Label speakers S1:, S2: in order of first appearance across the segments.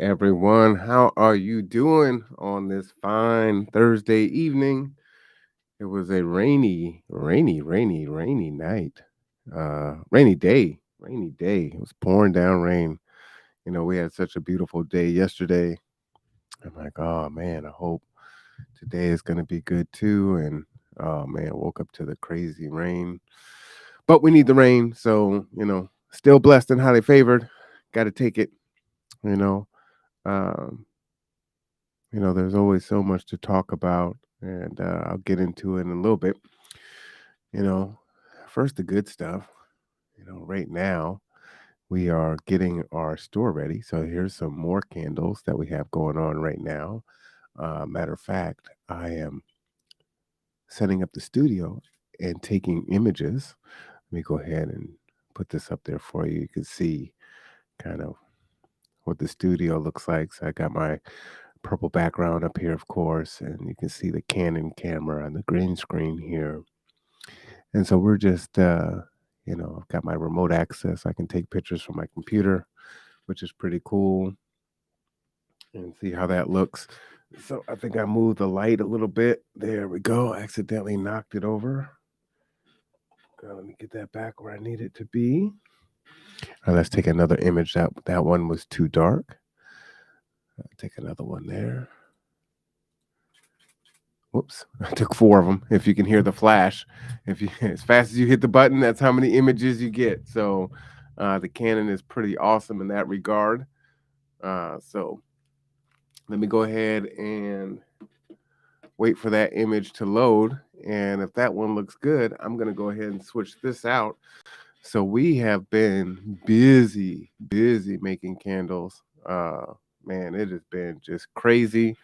S1: everyone. How are you doing on this fine Thursday evening? It was a rainy night. Rainy day. Rainy day. It was pouring down rain. We had such a beautiful day yesterday. I'm like, oh man, I hope today is gonna be good too. And oh man, woke up to the crazy rain. But we need the rain, so still blessed and highly favored. Gotta take it, you know. Um, there's always so much to talk about, and I'll get into it in a little bit. You know, First, the good stuff. Right now we are getting our store ready. So here's some more candles that we have going on right now. Matter of fact, I am setting up the studio and taking images. Let me go ahead and put this up there for you. You can see kind of what the studio looks like. So I got my purple background up here, of course, and you can see the Canon camera and the green screen here. And so we're just, I've got my remote access. I can take pictures from my computer, which is pretty cool, and see how that looks. So I think I moved the light a little bit. There we go. I accidentally knocked it over. Let me get that back where I need it to be. All right, let's take another image. That one was too dark. I'll take another one there. Whoops, I took 4 of them. If you can hear the flash, if you as fast as you hit the button, that's how many images you get. So the Canon is pretty awesome in that regard. So let me go ahead and wait for that image to load. And if that one looks good, I'm going to go ahead and switch this out. So we have been busy making candles. Man, it has been just crazy.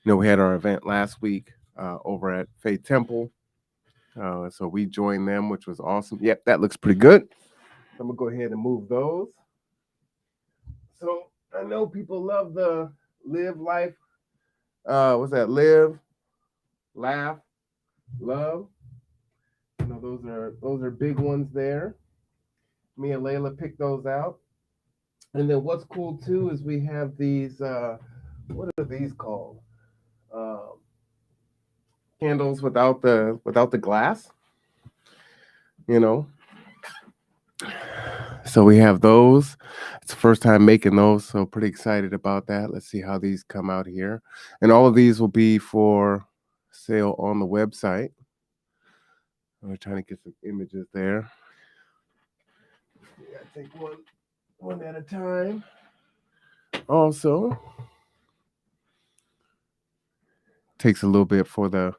S1: We had our event last week over at Faith Temple. So we joined them, which was awesome. Yep, that looks pretty good. I'm going to go ahead and move those. So I know people love the live life. What's that? Live, laugh, love. Those are big ones there. Me and Layla picked those out. And then what's cool too is we have these. What are these called? Candles without the glass. So we have those. It's the first time making those, so pretty excited about that. Let's see how these come out here. And all of these will be for sale on the website. We're trying to get some images there. Yeah, take one at a time. Also, takes a little bit for the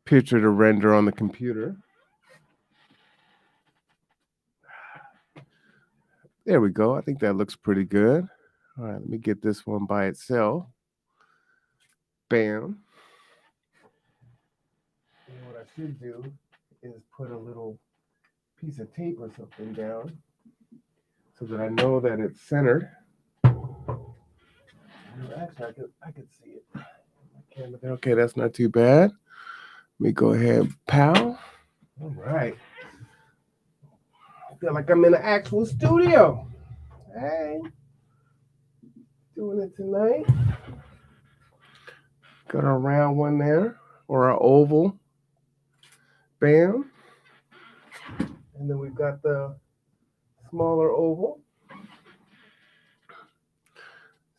S1: picture to render on the computer. There we go. I think that looks pretty good. All right, let me get this one by itself. Bam. And what I should do is put a little piece of tape or something down so that I know that it's centered. Actually, I could see it. Okay, that's not too bad. Let me go ahead, pow. All right. I feel like I'm in an actual studio. Hey, doing it tonight. Got a round one there, or an oval. Bam. And then we've got the smaller oval.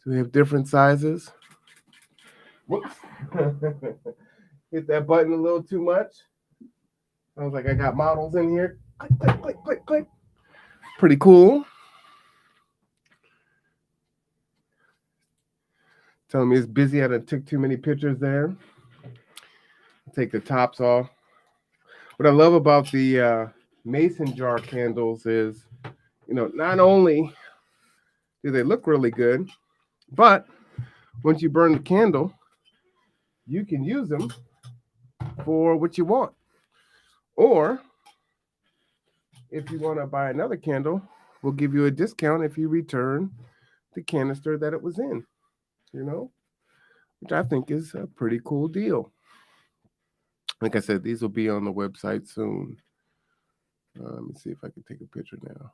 S1: So we have different sizes. Whoops. Hit that button a little too much. Sounds like I got models in here. Click, click, click, click, click. Pretty cool. Telling me it's busy. I done took too many pictures there. Take the tops off. What I love about the mason jar candles is, not only do they look really good, but once you burn the candle, you can use them for what you want. Or if you want to buy another candle, we'll give you a discount if you return the canister that it was in, which I think is a pretty cool deal. Like I said, these will be on the website soon. Let me see if I can take a picture now.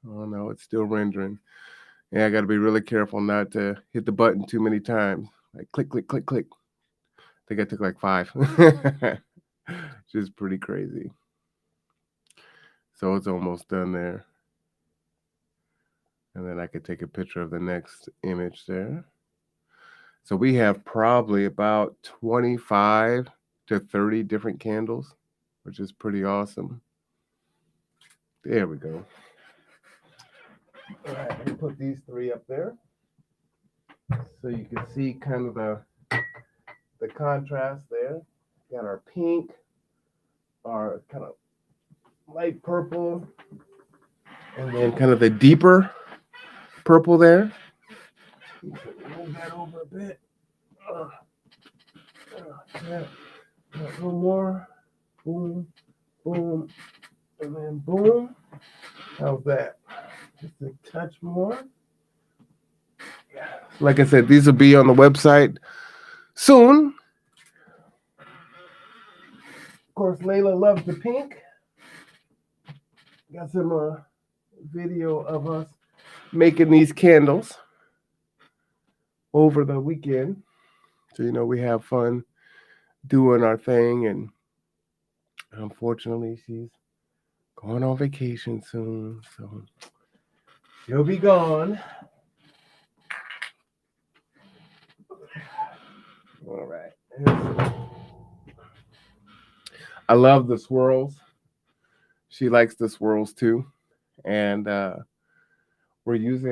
S1: Oh no, it's still rendering. Yeah, I got to be really careful not to hit the button too many times. Like click, click, click, click. I think I took like 5. Just pretty crazy. So it's almost done there. And then I could take a picture of the next image there. So we have probably about 25 to 30 different candles, which is pretty awesome. There we go. All right, let me put these 3 up there so you can see kind of the contrast there. Got our pink, our kind of light purple, and then kind of the deeper purple there. Move that over a bit. Yeah. A little more. Boom, boom, and then boom. How's that? Just a touch more. Yeah. Like I said, these will be on the website soon. Of course, Layla loves the pink. Got some video of us making these candles over the weekend. So, we have fun doing our thing. And unfortunately, she's going on vacation soon. So she'll be gone. All right. I love the swirls. She likes the swirls too. And we use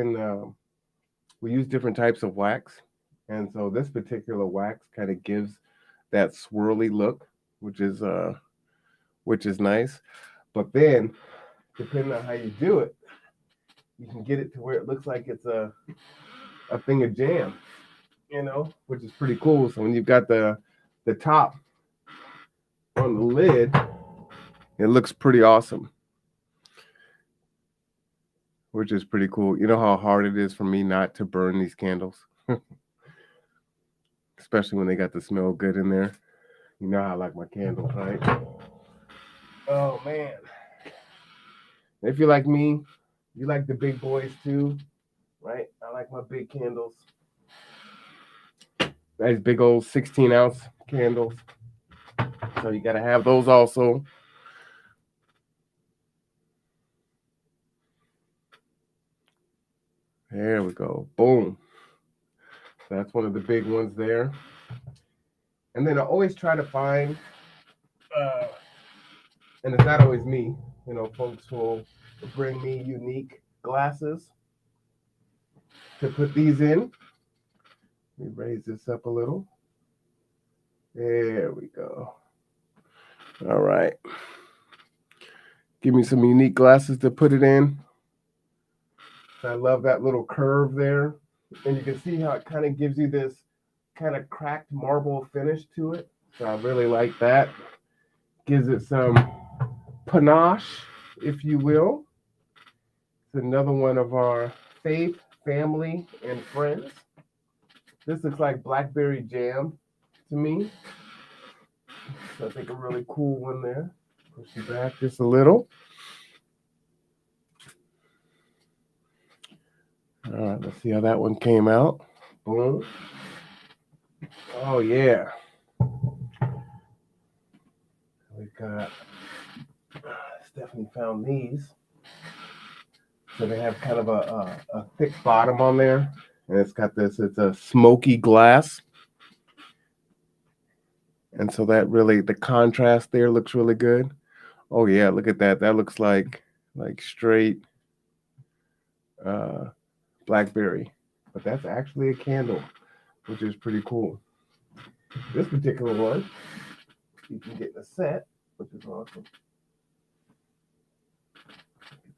S1: different types of wax. And so this particular wax kind of gives that swirly look, which is nice. But then, depending on how you do it, you can get it to where it looks like it's a thing of jam, which is pretty cool. So when you've got the top on the lid, it looks pretty awesome, which is pretty cool. You know how hard it is for me not to burn these candles? Especially when they got the smell good in there. You know how I like my candles, right? Oh, man. If you're like me, you like the big boys too, right? I like my big candles. Nice big old 16-ounce candles. So you got to have those also. There we go. Boom. So that's one of the big ones there. And then I always try to find, and it's not always me, folks will bring me unique glasses to put these in. Let me raise this up a little. There we go. All right. Give me some unique glasses to put it in. I love that little curve there. And you can see how it kind of gives you this kind of cracked marble finish to it. So I really like that. Gives it some panache, if you will. It's another one of our faith, family, and friends. This looks like blackberry jam to me. So I think a really cool one there. Push it back just a little. All right, let's see how that one came out. Boom. Oh, yeah. We've got, Stephanie found these. So they have kind of a thick bottom on there. And it's a smoky glass. And so that really, the contrast there looks really good. Oh, yeah, look at that. That looks like straight blackberry. But that's actually a candle, which is pretty cool. This particular one, you can get in a set, which is awesome.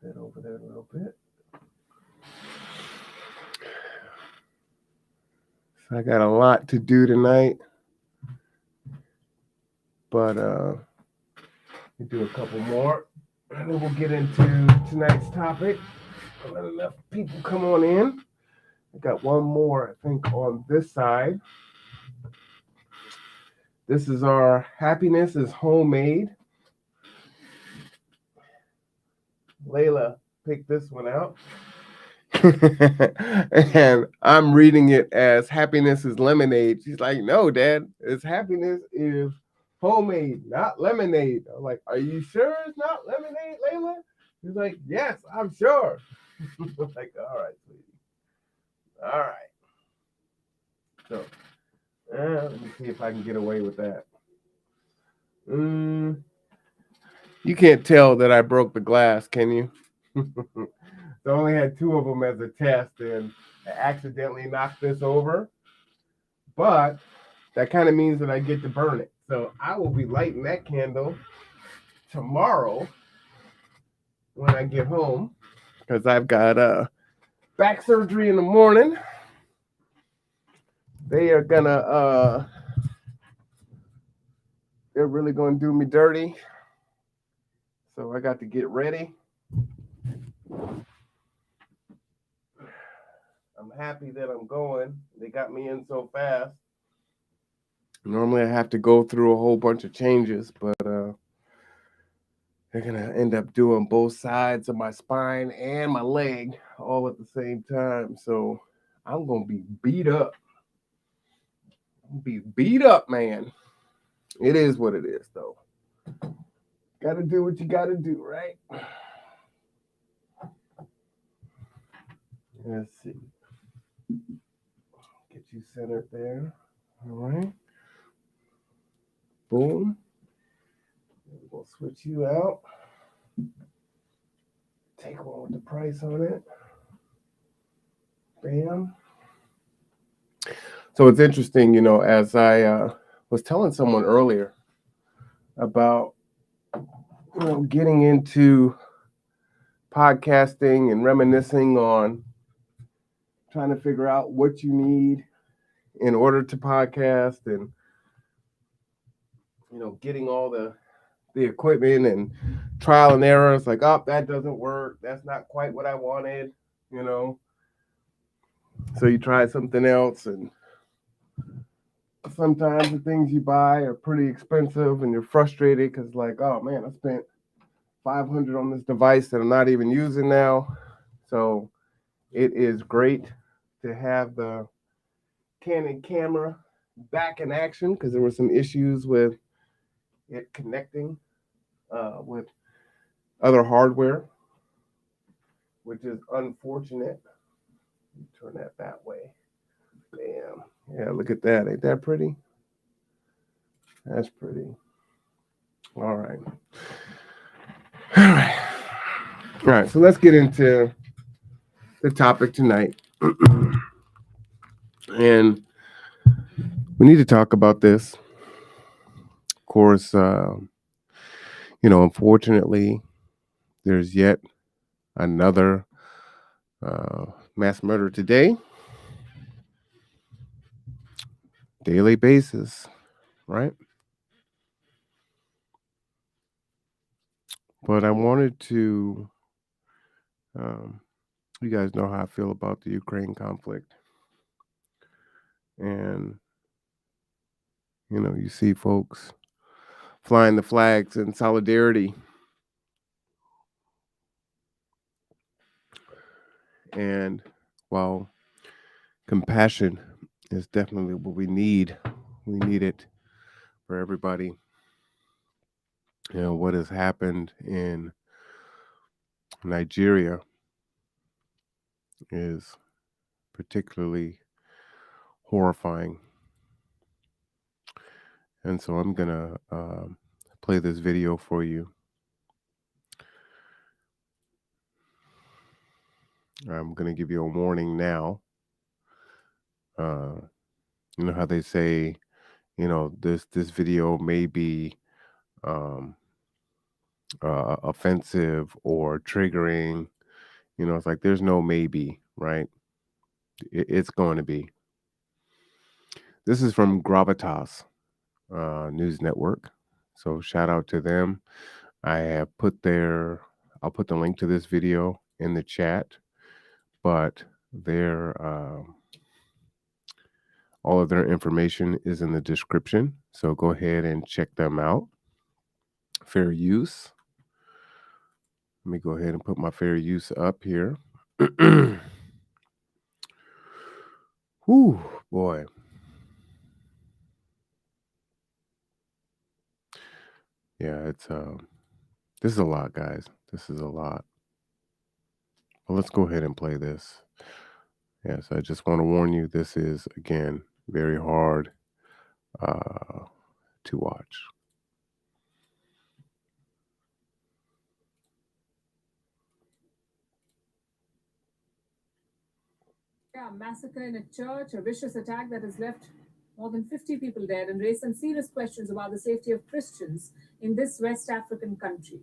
S1: Get that over there a little bit. So I got a lot to do tonight, but we do a couple more, and then we'll get into tonight's topic. I'll let enough people come on in. I got one more, I think, on this side. This is our Happiness is Homemade. Layla picked this one out. And I'm reading it as happiness is lemonade. She's like, no, Dad, it's happiness is homemade, not lemonade. I'm like, are you sure it's not lemonade, Layla? She's like, yes, I'm sure. I'm like, all right, sweetie. All right. So, let me see if I can get away with that. You can't tell that I broke the glass, can you? So I only had 2 of them as a test, and I accidentally knocked this over. But that kind of means that I get to burn it. So I will be lighting that candle tomorrow when I get home, because I've got back surgery in the morning. They are gonna they're really gonna do me dirty. So I got to get ready. I'm happy that I'm going. They got me in so fast. Normally I have to go through a whole bunch of changes, but they're gonna end up doing both sides of my spine and my leg all at the same time. So I'm gonna be beat up. Be beat up, man. It is what it is, though. Gotta do what you gotta do, right? Let's see. Get you centered there. All right. Boom. We'll switch you out. Take one with the price on it. Bam. So it's interesting, as I was telling someone earlier about, getting into podcasting and reminiscing on trying to figure out what you need in order to podcast, and getting all the equipment and trial and error. It's like, oh, that doesn't work, that's not quite what I wanted, so you try something else, and sometimes the things you buy are pretty expensive and you're frustrated because, like, oh man, I spent $500 on this device that I'm not even using now. So it is great to have the Canon camera back in action, because there were some issues with it connecting with other hardware, which is unfortunate. Turn that way. Bam. Yeah, look at that. Ain't that pretty? That's pretty. All right. All right. All right. So let's get into the topic tonight. And we need to talk about this. Of course, unfortunately, there's yet another mass murder today. Daily basis, right? But I wanted to, you guys know how I feel about the Ukraine conflict. And, you see folks flying the flags in solidarity. And while compassion is definitely what we need it for everybody. What has happened in Nigeria is particularly horrifying. And so I'm going to play this video for you. I'm going to give you a warning now. You know how they say, this video may be offensive or triggering. It's like there's no maybe, right? It's going to be. This is from Gravitas news network. So shout out to them. I'll put the link to this video in the chat, but all of their information is in the description. So go ahead and check them out. Fair use. Let me go ahead and put my fair use up here. Whew, boy. Yeah, it's this is a lot, guys. This is a lot. Well, let's go ahead and play this. Yes, I just want to warn you, this is again very hard to watch.
S2: Yeah, massacre in a church, a vicious attack that has left more than 50 people dead and raised some serious questions about the safety of Christians in this West African country.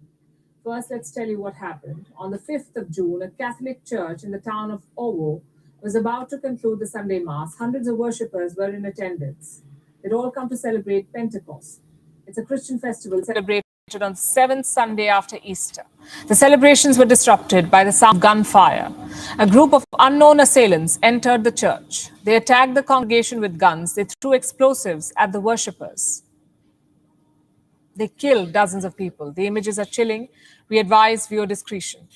S2: First, let's tell you what happened. On the 5th of June, a Catholic church in the town of Owo was about to conclude the Sunday Mass. Hundreds of worshippers were in attendance. They'd all come to celebrate Pentecost. It's a Christian festival celebrated on the seventh Sunday after Easter. The celebrations were disrupted by the sound of gunfire. A group of unknown assailants entered the church. They attacked the congregation with guns. They threw explosives at the worshippers. They killed dozens of people. The images are chilling. We advise viewer discretion.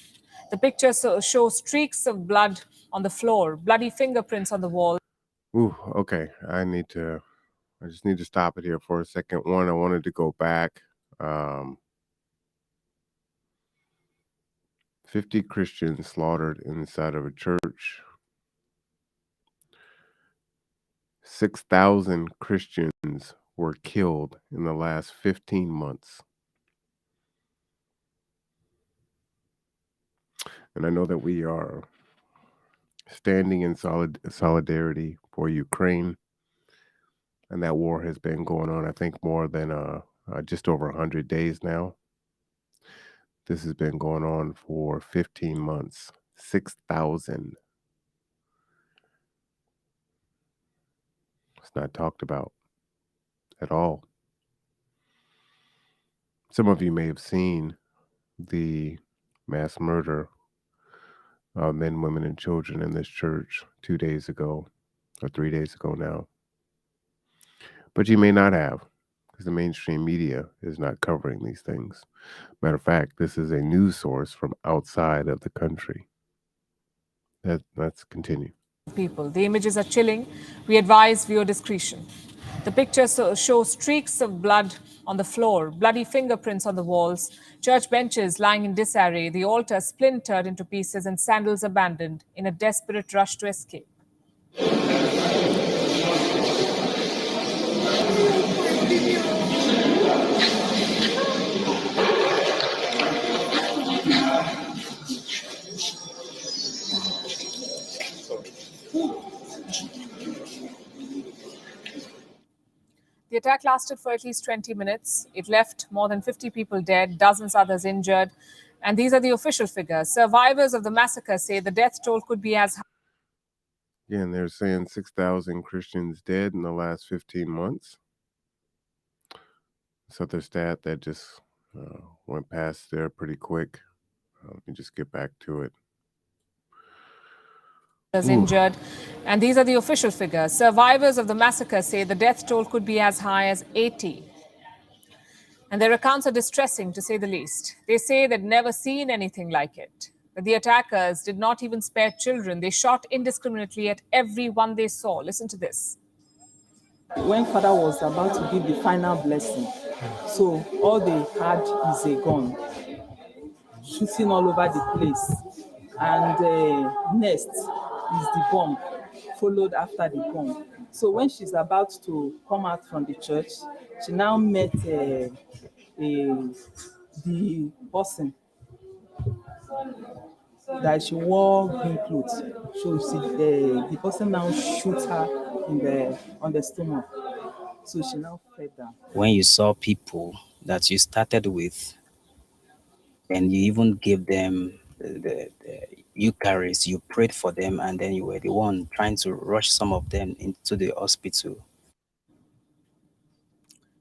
S2: The pictures show streaks of blood on the floor, bloody fingerprints on the wall.
S1: Ooh, okay. I just need to stop it here for a second. One, I wanted to go back. 50 Christians slaughtered inside of a church. 6,000 Christians were killed in the last 15 months. And I know that we are standing in solidarity for Ukraine. And that war has been going on, I think, more than just over 100 days now. This has been going on for 15 months. 6,000. It's not talked about at all. Some of you may have seen the mass murder of men, women, and children in this church 2 days ago, or 3 days ago now. But you may not have, because the mainstream media is not covering these things. Matter of fact, this is a news source from outside of the country. Let's continue.
S2: People. The images are chilling. We advise viewer discretion. The pictures show streaks of blood on the floor, bloody fingerprints on the walls, church benches lying in disarray, the altar splintered into pieces, and sandals abandoned in a desperate rush to escape. The attack lasted for at least 20 minutes. It left more than 50 people dead, dozens others injured. And these are the official figures. Survivors of the massacre say the death toll could be as high.
S1: Again, they're saying 6,000 Christians dead in the last 15 months. This other stat that just went past there pretty quick. Let me just get back to it.
S2: Injured. And these are the official figures. Survivors of the massacre say the death toll could be as high as 80. And their accounts are distressing, to say the least. They say they'd never seen anything like it. That the attackers did not even spare children. They shot indiscriminately at everyone they saw. Listen to this.
S3: When Father was about to give the final blessing, so all they had is a gun, shooting all over the place. And next is the bomb, followed after the bomb. So when she's about to come out from the church, she now met the person that she wore green clothes. So the person now shoots her on the stomach. So she now fell down.
S4: When you saw people that you started with and you even gave them the Eucharist, you prayed for them, and then you were the one trying to rush some of them into the hospital.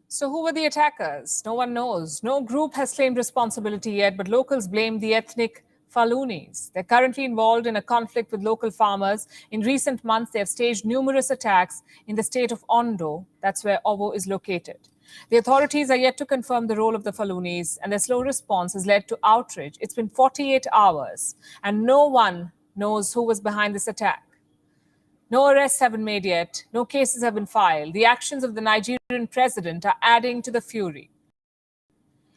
S2: So who were the attackers? No one knows. No group has claimed responsibility yet, but locals blame the ethnic Falunis. They're currently involved in a conflict with local farmers. In recent months, they have staged numerous attacks in the state of Ondo. That's where Owo is located. The authorities are yet to confirm the role of the Falunis, and their slow response has led to outrage. It's been 48 hours, and no one knows who was behind this attack. No arrests have been made yet. No cases have been filed. The actions of the Nigerian president are adding to the fury.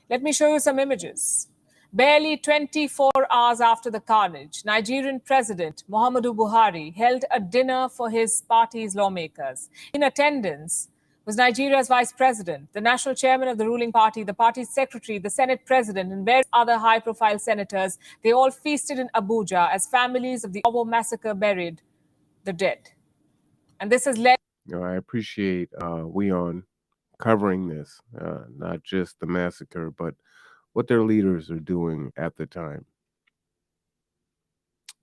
S2: Let me show you some images. Barely 24 hours after the carnage, Nigerian President Muhammadu Buhari held a dinner for his party's lawmakers. In attendance was Nigeria's Vice President, the national chairman of the ruling party, the party's secretary, the Senate President, and various other high-profile senators. They all feasted in Abuja as families of the Owo massacre buried the dead. And this has led...
S1: I appreciate Weon covering this, not just the massacre, but what their leaders are doing at the time.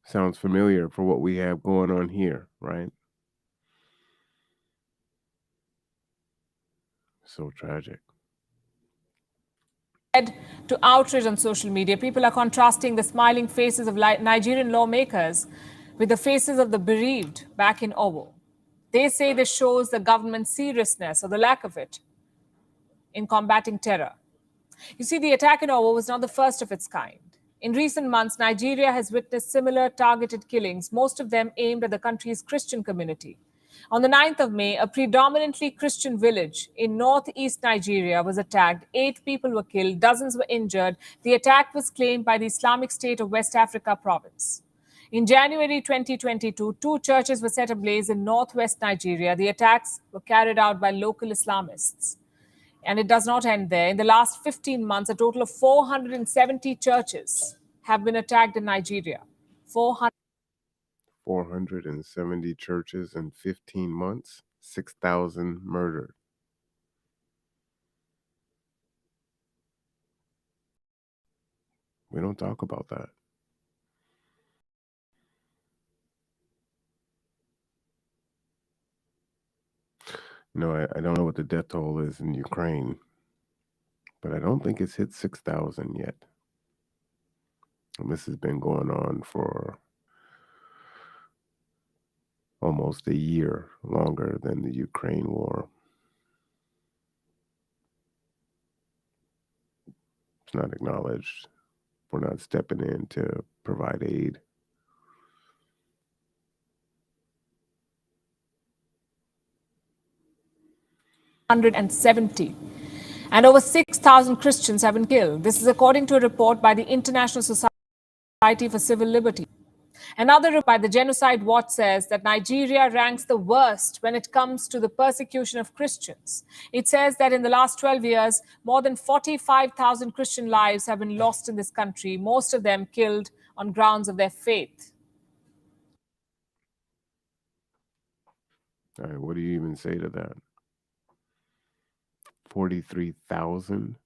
S1: Sounds familiar for what we have going on here, right? So tragic.
S2: To outrage on social media. People are contrasting the smiling faces of Nigerian lawmakers with the faces of the bereaved back in Owo. They say this shows the government's seriousness or the lack of it in combating terror. You see, the attack in Owo was not the first of its kind. In recent months, Nigeria has witnessed similar targeted killings, most of them aimed at the country's Christian community. On the 9th of May, a predominantly Christian village in northeast Nigeria was attacked. 8 people were killed, dozens were injured. The attack was claimed by the Islamic State of West Africa province. In January 2022, 2 churches were set ablaze in northwest Nigeria. The attacks were carried out by local Islamists. And it does not end there. In the last 15 months, a total of 470 churches have been attacked in Nigeria.
S1: 470 churches in 15 months, 6,000 murdered. We don't talk about that. I don't know what the death toll is in Ukraine, but I don't think it's hit 6,000 yet. And this has been going on for almost a year, longer than the Ukraine war. It's not acknowledged. We're not stepping in to provide aid.
S2: And over 6,000 Christians have been killed. This is according to a report by the International Society for Civil Liberties. Another report by the Genocide Watch says that Nigeria ranks the worst when it comes to the persecution of Christians. It says that in the last 12 years, more than 45,000 Christian lives have been lost in this country, most of them killed on grounds of their faith.
S1: All right, what do you even say to that? 43,000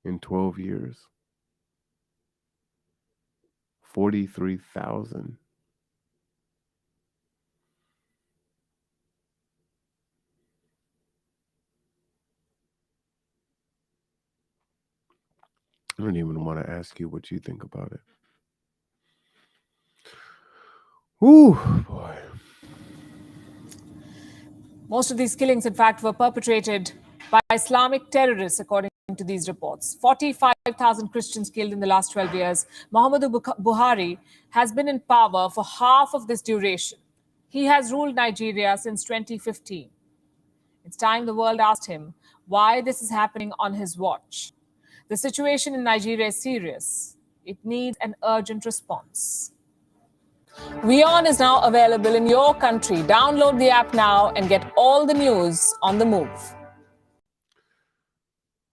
S1: in 12 years. 43,000. I don't even want to ask you what you think about it. Ooh, boy.
S2: Most of these killings, in fact, were perpetrated by Islamic terrorists, according to these reports. 45,000 Christians killed in the last 12 years. Muhammadu Buhari has been in power for half of this duration. He has ruled Nigeria since 2015. It's time the world asked him why this is happening on his watch. The situation in Nigeria is serious. It needs an urgent response. WION is now available in your country. Download the app now and get all the news on the move.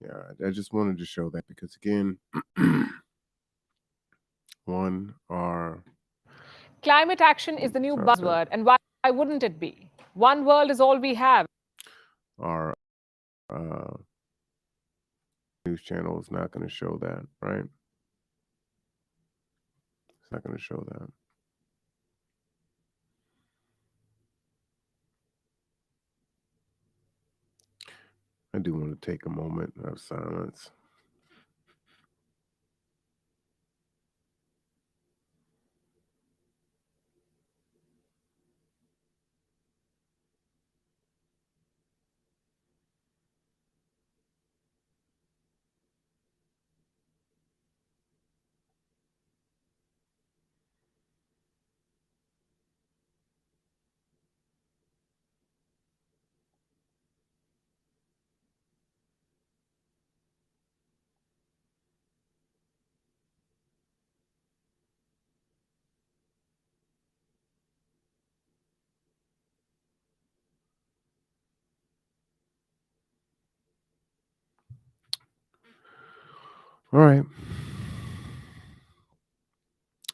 S1: Yeah, I just wanted to show that because, again,
S2: climate action is the new buzzword, and why wouldn't it be? One world is all we have.
S1: Our news channel is not going to show that, right? It's not going to show that. I do want to take a moment of silence. All right.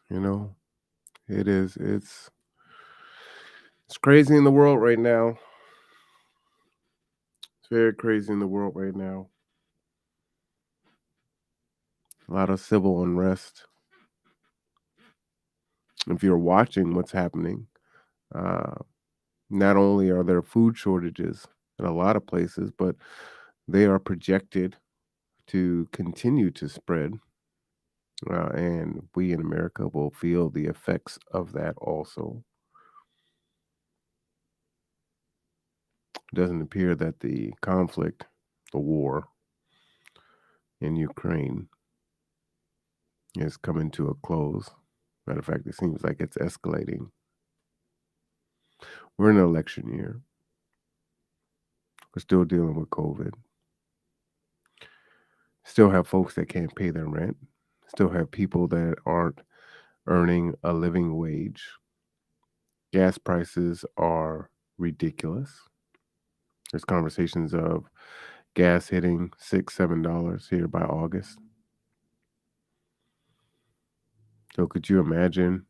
S1: You know, it's crazy in the world right now. It's very crazy in the world right now. A lot of civil unrest. If you're watching what's happening, uh, not only are there food shortages in a lot of places, but they are projected to continue to spread. And we in America will feel the effects of that also. It doesn't appear that the conflict, the war in Ukraine, is coming to a close. Matter of fact, it seems like it's escalating. We're in an election year. We're still dealing with COVID. Still have folks that can't pay their rent. Still have people that aren't earning a living wage. Gas prices are ridiculous. There's conversations of gas hitting $6, $7 here by August. So could you imagine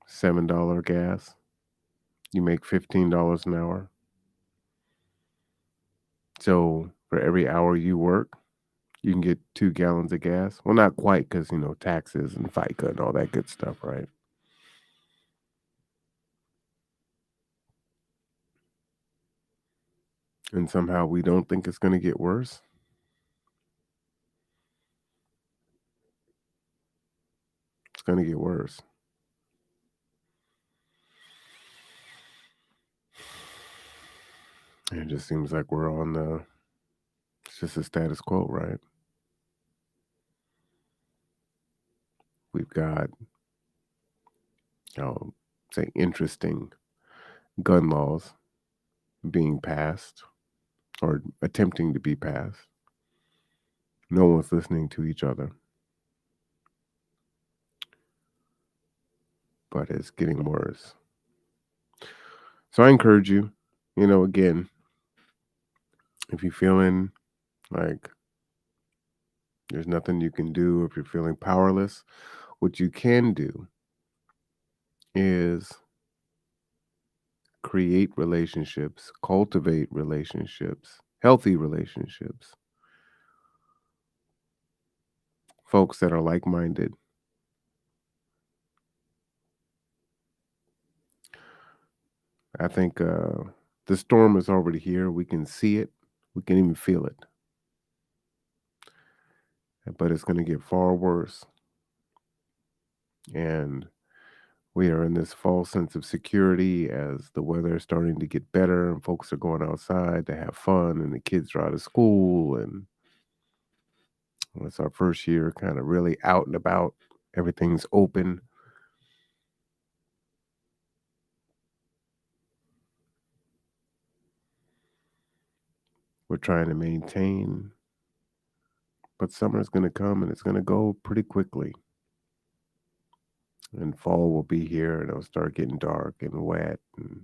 S1: $7 gas? You make $15 an hour. So for every hour you work, you can get 2 gallons of gas. Well, not quite, because taxes and FICA and all that good stuff, right? And somehow we don't think it's going to get worse. It's going to get worse. And it just seems like we're on it's just a status quo, right? We've got, say, interesting gun laws being passed or attempting to be passed. No one's listening to each other. But it's getting worse. So I encourage you, again, if you're feeling like there's nothing you can do, if you're feeling powerless, what you can do is create relationships, cultivate relationships, healthy relationships, folks that are like-minded. I think the storm is already here. We can see it. We can even feel it. But it's going to get far worse. And we are in this false sense of security as the weather is starting to get better and folks are going outside to have fun and the kids are out of school. And it's our first year kind of really out and about. Everything's open. We're trying to maintain. But summer is going to come and it's going to go pretty quickly. And fall will be here and it'll start getting dark and wet. And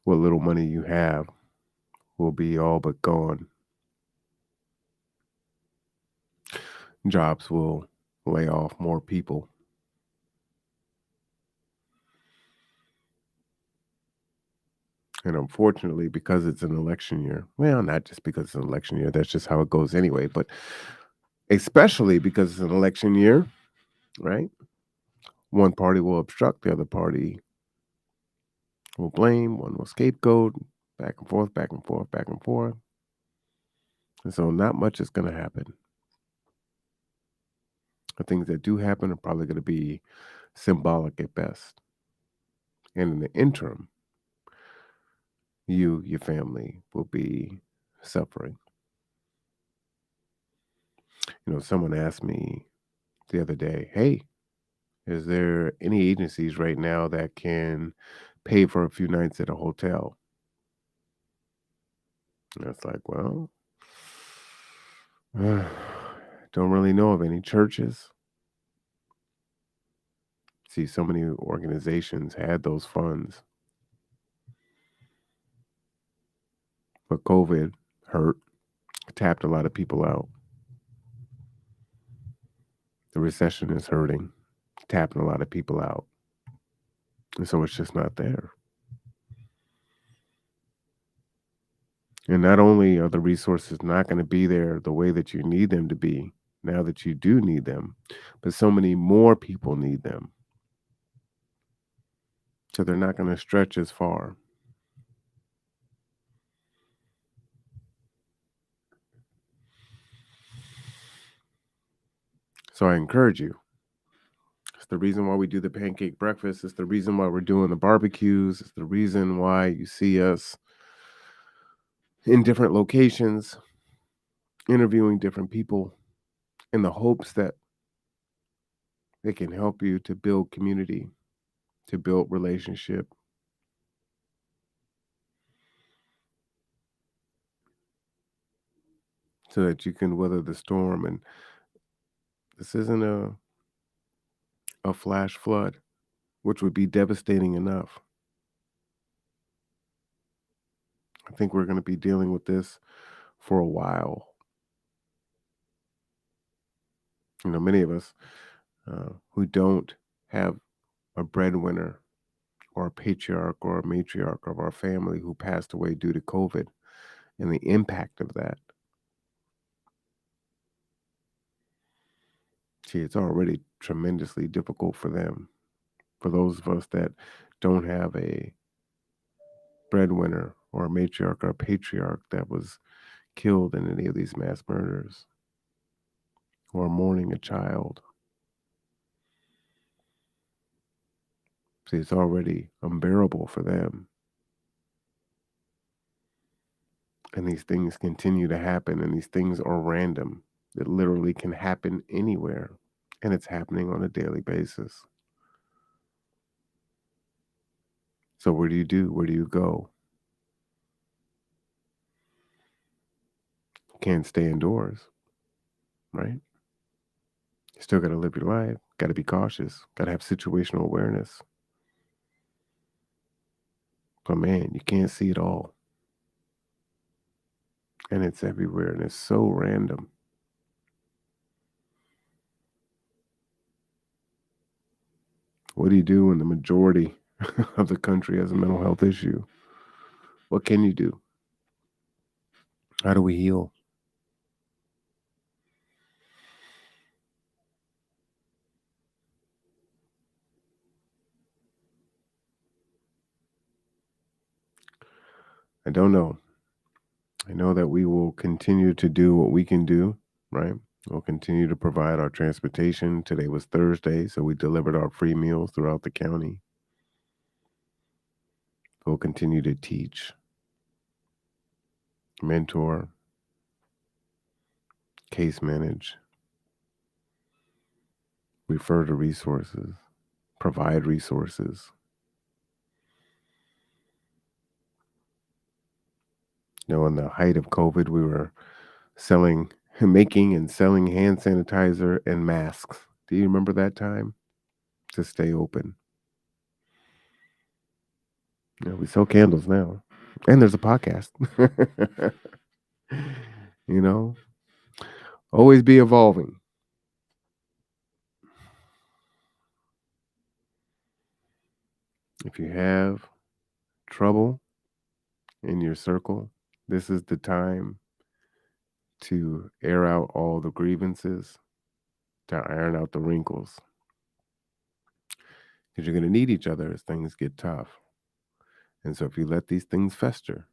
S1: what little money you have will be all but gone. Jobs will lay off more people. And unfortunately, because it's an election year, well, not just because it's an election year, that's just how it goes anyway, but especially because it's an election year, right? One party will obstruct, the other party will blame, one will scapegoat, back and forth, back and forth, back and forth. And so not much is going to happen. The things that do happen are probably going to be symbolic at best. And in the interim, your family will be suffering. Someone asked me the other day, hey, is there any agencies right now that can pay for a few nights at a hotel? And it's like, well, don't really know of any churches. See, so many organizations had those funds. But COVID hurt tapped a lot of people out. The recession is hurting, tapping a lot of people out. And so it's just not there. And not only are the resources not going to be there the way that you need them to be now that you do need them, but so many more people need them. So they're not going to stretch as far. So I encourage you. It's the reason why we do the pancake breakfast. It's the reason why we're doing the barbecues. It's the reason why you see us in different locations, interviewing different people in the hopes that they can help you to build community, to build relationship. So that you can weather the storm. And this isn't a flash flood, which would be devastating enough. I think we're going to be dealing with this for a while. Many of us who don't have a breadwinner or a patriarch or a matriarch of our family who passed away due to COVID and the impact of that. See, it's already tremendously difficult for them. For those of us that don't have a breadwinner or a matriarch or a patriarch that was killed in any of these mass murders or mourning a child. See, it's already unbearable for them. And these things continue to happen, and these things are random. It literally can happen anywhere, and it's happening on a daily basis. So what do you do? Where do you go? You can't stay indoors, right? You still got to live your life, got to be cautious, got to have situational awareness. But man, you can't see it all. And it's everywhere, and it's so random. What do you do when the majority of the country has a mental health issue? What can you do? How do we heal? I don't know. I know that we will continue to do what we can do, right? We'll continue to provide our transportation. Today was Thursday, so we delivered our free meals throughout the county. We'll continue to teach, mentor, case manage, refer to resources, provide resources. In the height of COVID, we were making and selling hand sanitizer and masks. Do you remember that time? To stay open. We sell candles now. And there's a podcast. Always be evolving. If you have trouble in your circle, this is the time to air out all the grievances, to iron out the wrinkles. Because you're going to need each other as things get tough. And so if you let these things fester,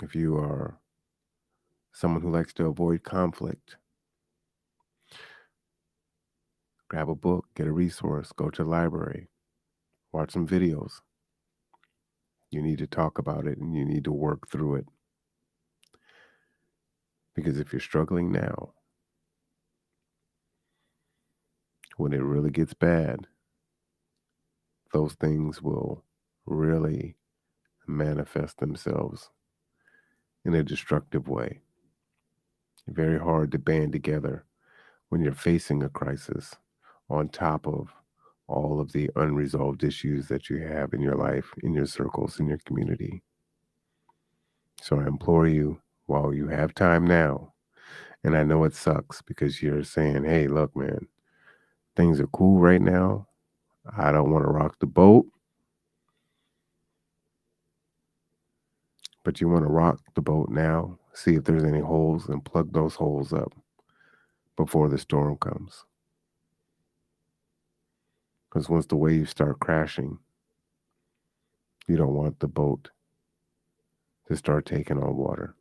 S1: if you are someone who likes to avoid conflict, grab a book, get a resource, go to the library, watch some videos. You need to talk about it and you need to work through it. Because if you're struggling now, when it really gets bad, those things will really manifest themselves in a destructive way. Very hard to band together when you're facing a crisis on top of all of the unresolved issues that you have in your life, in your circles, in your community. So I implore you, while you have time now. And I know it sucks because you're saying, hey, look, man, things are cool right now. I don't want to rock the boat. But you want to rock the boat now, see if there's any holes, and plug those holes up before the storm comes. Because once the waves start crashing, you don't want the boat to start taking on water.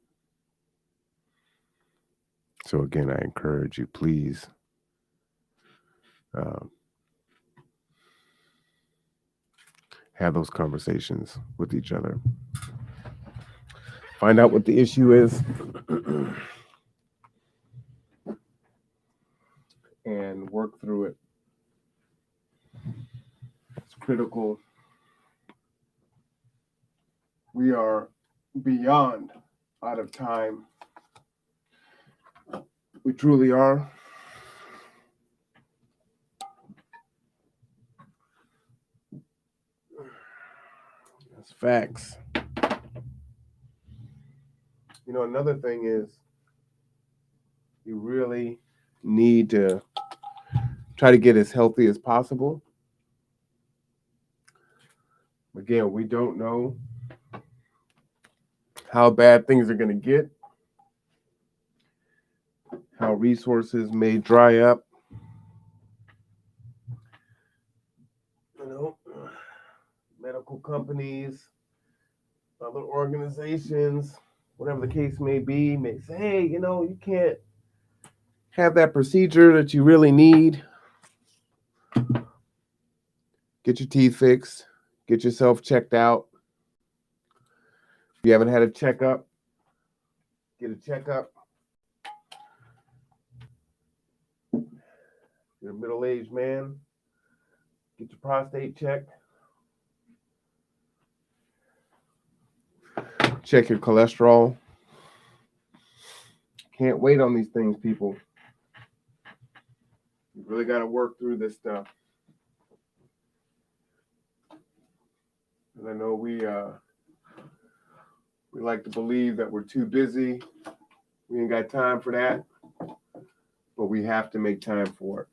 S1: So again, I encourage you, please, uh, have those conversations with each other. Find out what the issue is and work through it. It's critical. We are beyond out of time. We truly are. That's facts. You know, another thing is you really need to try to get as healthy as possible. Again, we don't know how bad things are going to get, how resources may dry up. You know, medical companies, other organizations, whatever the case may be, may say, hey, you know, you can't have that procedure that you really need. Get your teeth fixed, get yourself checked out. If you haven't had a checkup, get a checkup. You're a middle-aged man, get your prostate checked. Check your cholesterol. Can't wait on these things, people. You really got to work through this stuff. And I know we like to believe that we're too busy. We ain't got time for that. But we have to make time for it.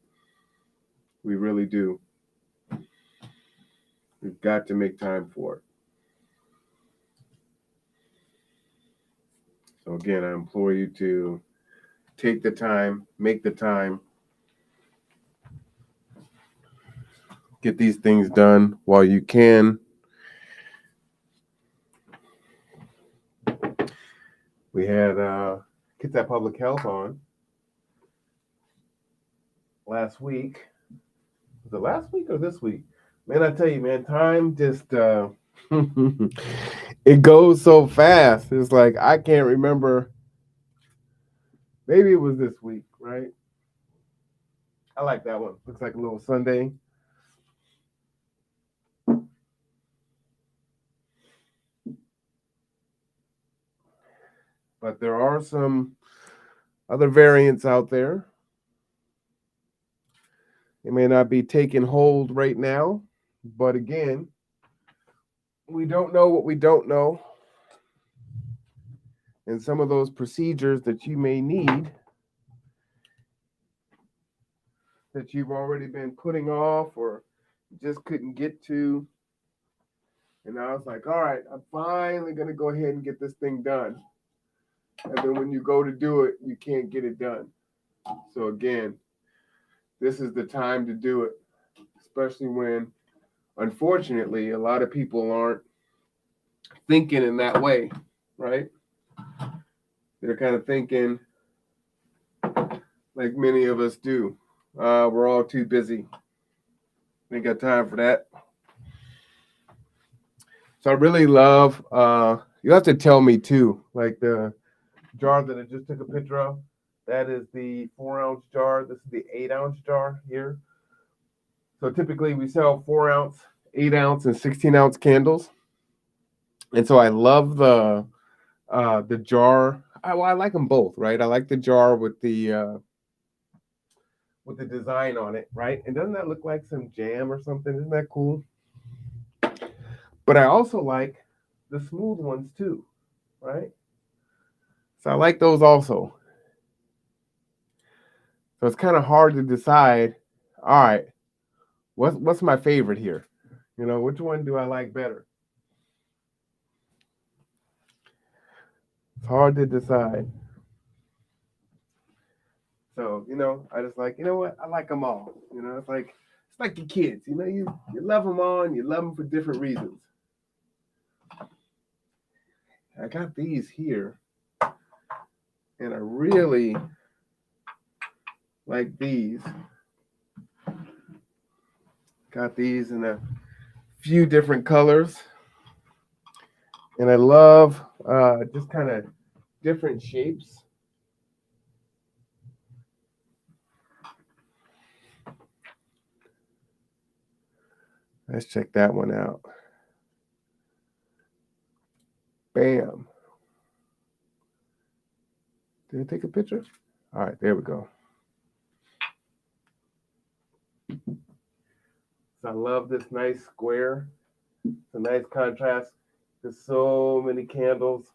S1: We really do. We've got to make time for it. So again, I implore you to take the time, make the time, get these things done while you can. We had Kids at Public Health on last week. Was it last week or this week? Man, I tell you, man, time just it goes so fast. It's like I can't remember. Maybe it was this week, right? I like that one. Looks like a little Sunday. But there are some other variants out there. It may not be taking hold right now, but again, we don't know what we don't know. And some of those procedures that you may need that you've already been putting off or just couldn't get to. And I was like, all right, I'm finally going to go ahead and get this thing done. And then when you go to do it, you can't get it done. So again, this is the time to do it, especially when, unfortunately, a lot of people aren't thinking in that way, right? They're kind of thinking like many of us do. We're all too busy. Ain't got time for that. So I really love, you have to tell me too, like the jar that I just took a picture of, that is the 4-ounce jar. This is the 8-ounce jar here. So typically we sell 4-ounce, 8-ounce, and 16-ounce candles. And so I love the jar. I like them both, right? I like the jar with the design on it, right? And doesn't that look like some jam or something? Isn't that cool? But I also like the smooth ones too, right? So I like those also. So it's kind of hard to decide, all right, what's my favorite here? You know, which one do I like better? It's hard to decide. So, you know, I just like, you know what? I like them all. You know, it's like your kids. You know, you love them all and you love them for different reasons. I got these here, and I really like these. Got these in a few different colors, and I love just kind of different shapes. Let's check that one out. Bam. Did I take a picture? All right, there we go. So I love this nice square. It's a nice contrast. There's so many candles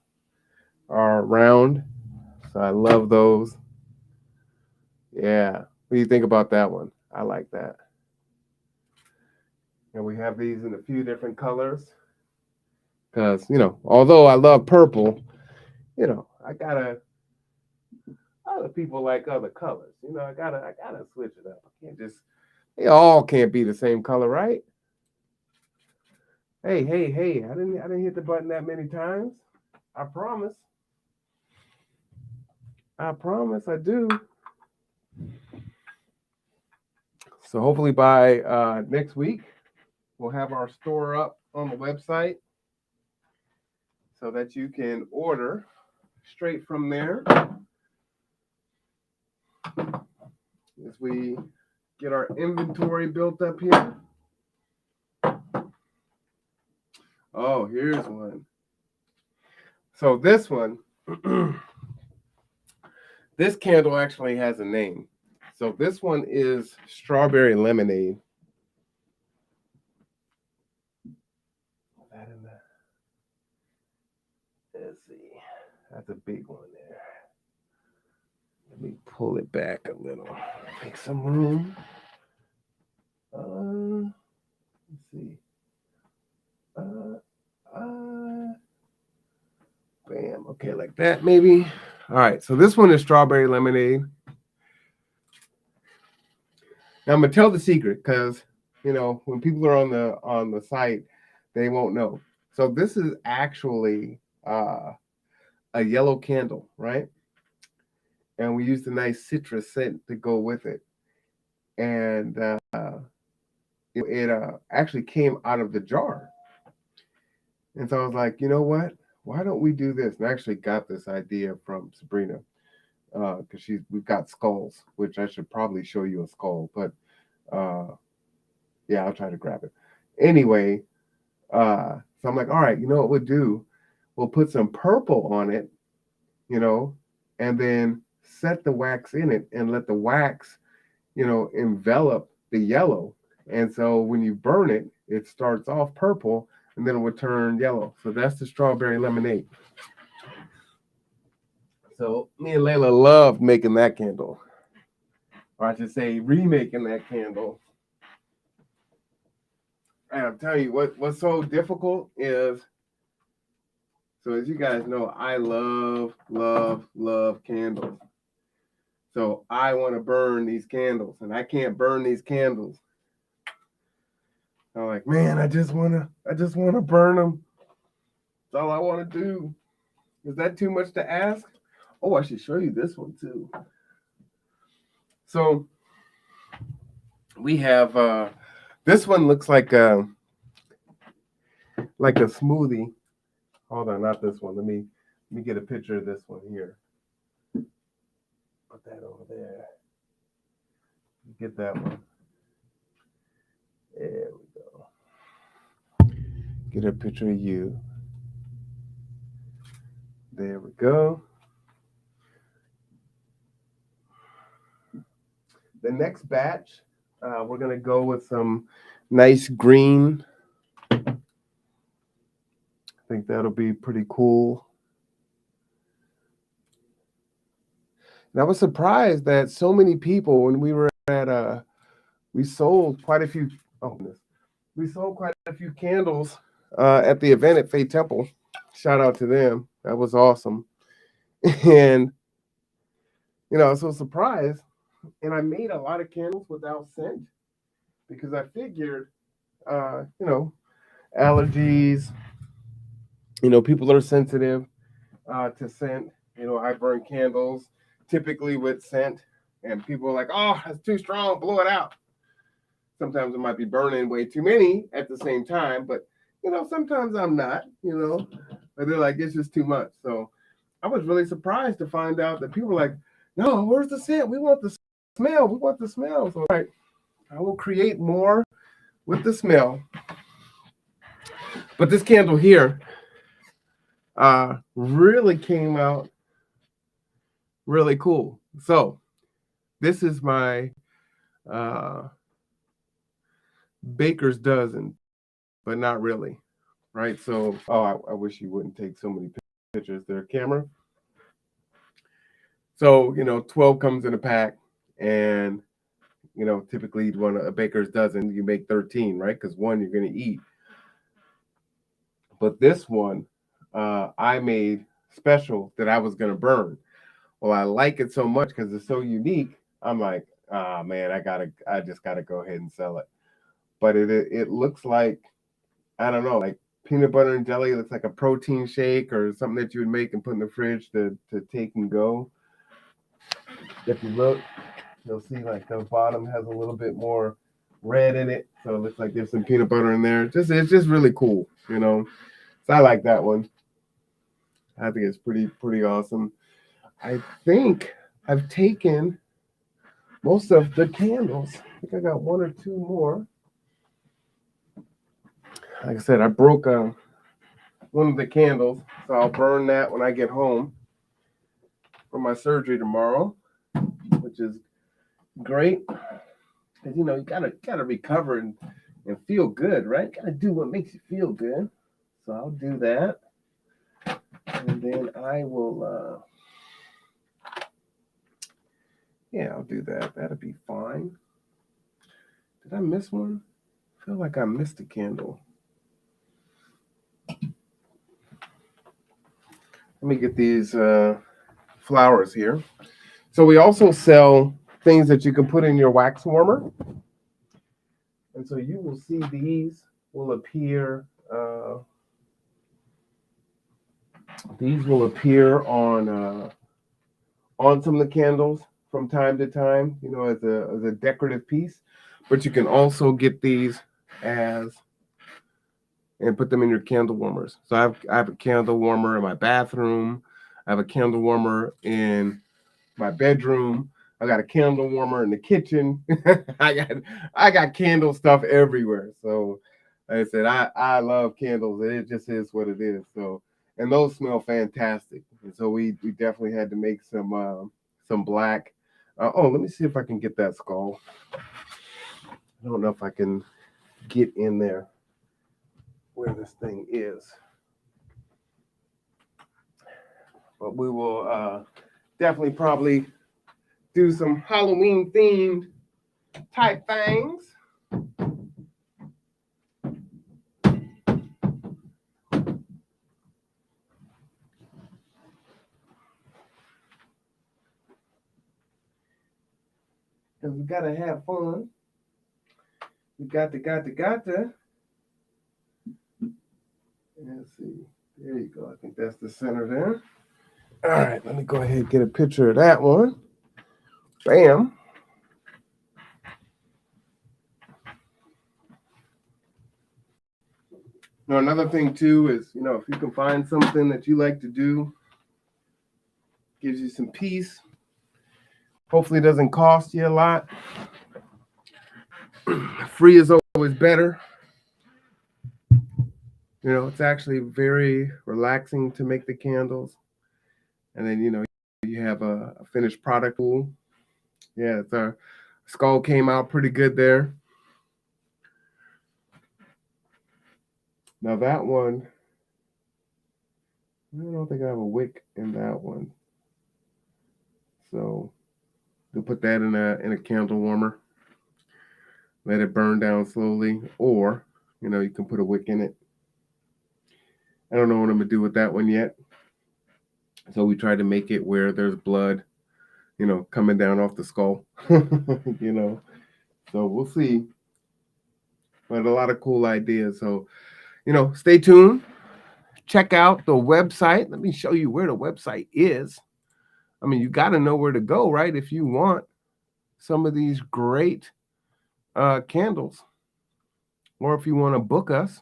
S1: are round. So I love those. Yeah. What do you think about that one? I like that. And we have these in a few different colors. Because, you know, although I love purple, you know, other people like other colors. You know, I gotta switch it up. I can't just, they all can't be the same color, right? Hey, I didn't hit the button that many times. I promise. I promise I do. So hopefully by next week, we'll have our store up on the website so that you can order straight from there. As we get our inventory built up here. Oh, here's one. So this one, this candle actually has a name. So this one is strawberry lemonade. That in there. Let's see. That's a big one there. Let me pull it back a little. Make some room. Let's see. Bam. Okay, like that maybe. All right. So this one is strawberry lemonade. Now I'm gonna tell the secret because you know when people are on the site, they won't know. So this is actually a yellow candle, right? And we used a nice citrus scent to go with it, and it actually came out of the jar. And so I was like, you know what? Why don't we do this? And I actually got this idea from Sabrina because we've got skulls, which I should probably show you a skull, but yeah, I'll try to grab it. Anyway, so I'm like, all right, you know what we'll do? We'll put some purple on it, you know, and then set the wax in it and let the wax, you know, envelop the yellow. And so when you burn it, it starts off purple and then it would turn yellow. So that's the strawberry lemonade. So me and Layla loved making that candle. Or I should say remaking that candle. And I'm telling you, what's so difficult is, so as you guys know, I love candles. So I want to burn these candles, and I can't burn these candles. I'm like, man, I just wanna burn them. That's all I want to do. Is that too much to ask? Oh, I should show you this one too. So we have this one looks like a smoothie. Hold on, not this one. Let me get a picture of this one here. Put that over there. Get that one. There we go. Get a picture of you. There we go. The next batch, we're going to go with some nice green. I think that'll be pretty cool. And I was surprised that so many people, when we were at we sold quite a few. Oh goodness, we sold quite a few candles at the event at Faith Temple. Shout out to them. That was awesome. And I was so surprised. And I made a lot of candles without scent because I figured, allergies. People are sensitive to scent. I burn candles typically with scent, and people are like, "Oh, that's too strong. Blow it out." Sometimes I might be burning way too many at the same time, but sometimes I'm not. But they're like, "It's just too much." So I was really surprised to find out that people were like, "No, where's the scent? We want the smell. We want the smell." So all right, I will create more with the smell. But this candle here really came out really cool. So this is my baker's dozen, but not really, right? So, I wish you wouldn't take so many pictures there, camera. So, 12 comes in a pack, and typically you'd want a baker's dozen. You make 13, right? Because one you're going to eat. But this one, I made special that I was going to burn. Well, I like it so much because it's so unique. I'm like, ah, man, I just gotta go ahead and sell it. But it looks like, I don't know, like peanut butter and jelly. It looks like a protein shake or something that you would make and put in the fridge to take and go. If you look, you'll see like the bottom has a little bit more red in it, so it looks like there's some peanut butter in there. It's just really cool. So I like that one. I think it's pretty awesome. I think I've taken most of the candles. I think I got one or two more. Like I said, I broke one of the candles, so I'll burn that when I get home for my surgery tomorrow, which is great. Because you gotta recover and feel good, right? Gotta do what makes you feel good. So I'll do that, and then I will. Yeah, I'll do that. That'll be fine. Did I miss one? I feel like I missed a candle. Let me get these flowers here. So we also sell things that you can put in your wax warmer. And so you will see these will appear. These will appear on some of the candles from time to time, as a decorative piece. But you can also get these and put them in your candle warmers. So I have a candle warmer in my bathroom. I have a candle warmer in my bedroom. I got a candle warmer in the kitchen. I got candle stuff everywhere. So like I said, I love candles. It just is what it is. So, and those smell fantastic. And so we definitely had to make some black. Let me see if I can get that skull. I don't know if I can get in there where this thing is, but we will definitely probably do some Halloween themed type things. Because we gotta have fun. We got to. Let's see. There you go. I think that's the center there. All right, let me go ahead and get a picture of that one. Bam. Now, another thing too is, if you can find something that you like to do, gives you some peace. Hopefully, it doesn't cost you a lot. Free is always better. It's actually very relaxing to make the candles. And then, you have a finished product. Yeah, it's our skull came out pretty good there. Now that one, I don't think I have a wick in that one. So you'll put that in a candle warmer, let it burn down slowly, or you can put a wick in it. I don't know what I'm gonna do with that one yet. So we tried to make it where there's blood, coming down off the skull. So we'll see. But a lot of cool ideas. So, stay tuned. Check out the website. Let me show you where the website is. I mean, you got to know where to go, right? If you want some of these great candles, or if you want to book us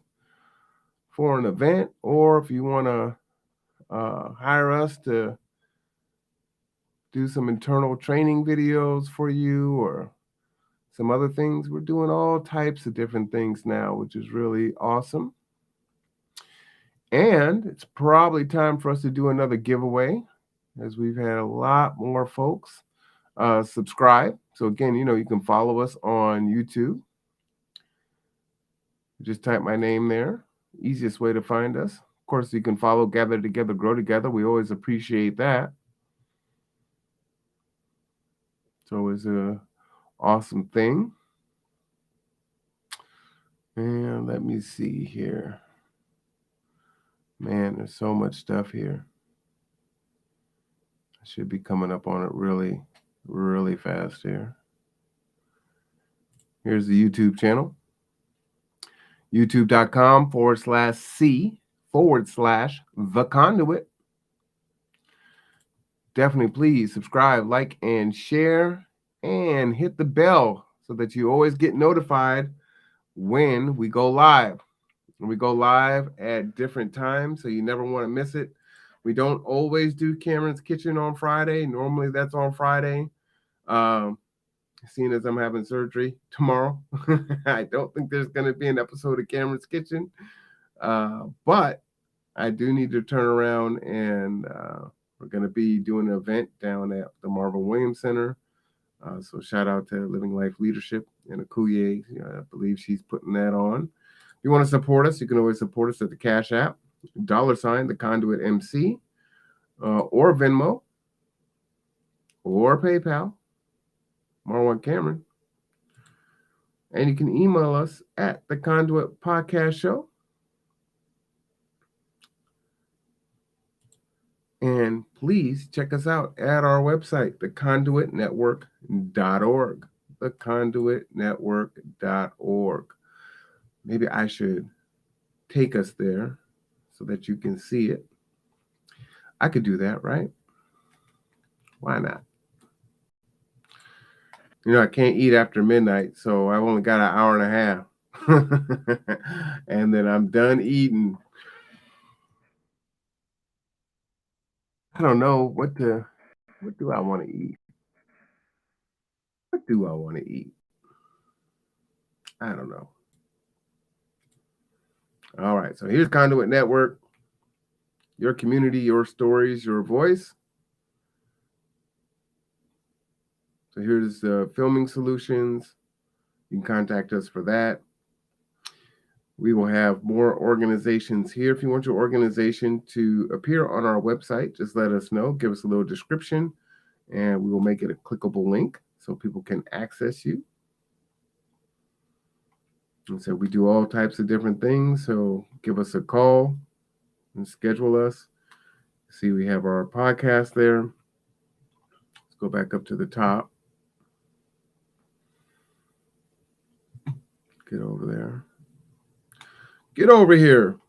S1: for an event, or if you want to hire us to do some internal training videos for you, or some other things. We're doing all types of different things now, which is really awesome. And it's probably time for us to do another giveaway, as we've had a lot more folks subscribe. So again, you can follow us on YouTube. Just type my name there. Easiest way to find us. Of course, you can follow Gather Together, Grow Together. We always appreciate that. It's always a awesome thing. And let me see here. Man, there's so much stuff here. I should be coming up on it really, really fast here. Here's the YouTube channel. YouTube.com/C/The Conduit. Definitely please subscribe, like, and share, and hit the bell so that you always get notified when we go live. And we go live at different times, so you never want to miss it. We don't always do Cameron's Kitchen on Friday. Normally that's on Friday. Seeing as I'm having surgery tomorrow, I don't think there's going to be an episode of Cameron's Kitchen. But I do need to turn around, and we're going to be doing an event down at the Marvin Williams Center. So shout out to Living Life Leadership and Akuye. I believe she's putting that on. If you want to support us, you can always support us at the Cash App, $ The Conduit MC, or Venmo, or PayPal, Marwan Cameron. And you can email us at the Conduit Podcast Show. And please check us out at our website, theconduitnetwork.org. Theconduitnetwork.org. Maybe I should take us there so that you can see it. I could do that, right? Why not? I can't eat after midnight, so I've only got an hour and a half. And then I'm done eating. I don't know what do I want to eat? What do I want to eat? I don't know. All right, so here's Conduit Network. Your community, your stories, your voice. So here's the filming solutions. You can contact us for that. We will have more organizations here. If you want your organization to appear on our website, just let us know. Give us a little description, and we will make it a clickable link so people can access you. And so we do all types of different things. So give us a call and schedule us. See, we have our podcast there. Let's go back up to the top. Get over there. Get over here.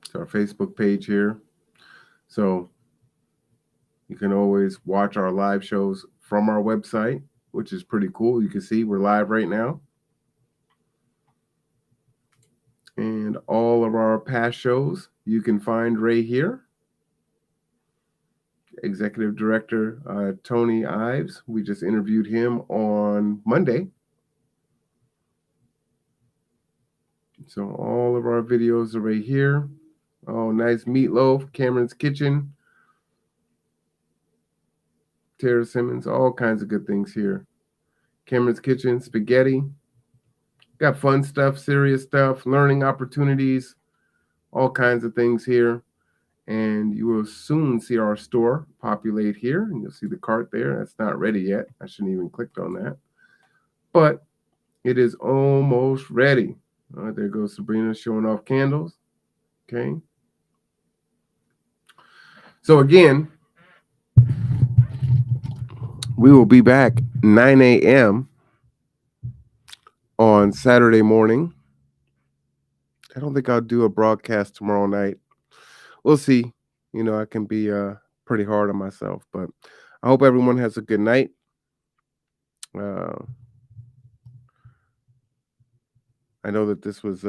S1: It's our Facebook page here. So you can always watch our live shows from our website, which is pretty cool. You can see we're live right now. And all of our past shows you can find right here. Executive Director Tony Ives. We just interviewed him on Monday. So all of our videos are right here. Oh, nice meatloaf, Cameron's Kitchen, Tara Simmons, all kinds of good things here. Cameron's Kitchen, spaghetti. Got fun stuff, serious stuff, learning opportunities, all kinds of things here. And you will soon see our store populate here, and you'll see the cart there. That's not ready yet. I shouldn't even clicked on that. But it is almost ready. All right, there goes Sabrina showing off candles. Okay. So again, we will be back 9 a.m. on Saturday morning. I don't think I'll do a broadcast tomorrow night. We'll see. I can be pretty hard on myself, but I hope everyone has a good night. I know that this was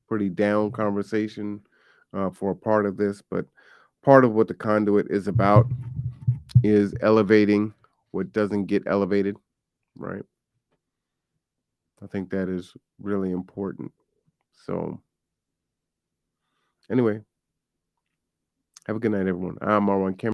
S1: pretty down conversation for a part of this, but part of what the conduit is about is elevating what doesn't get elevated, right? I think that is really important. So anyway, have a good night, everyone. I'm Marwan Cameron.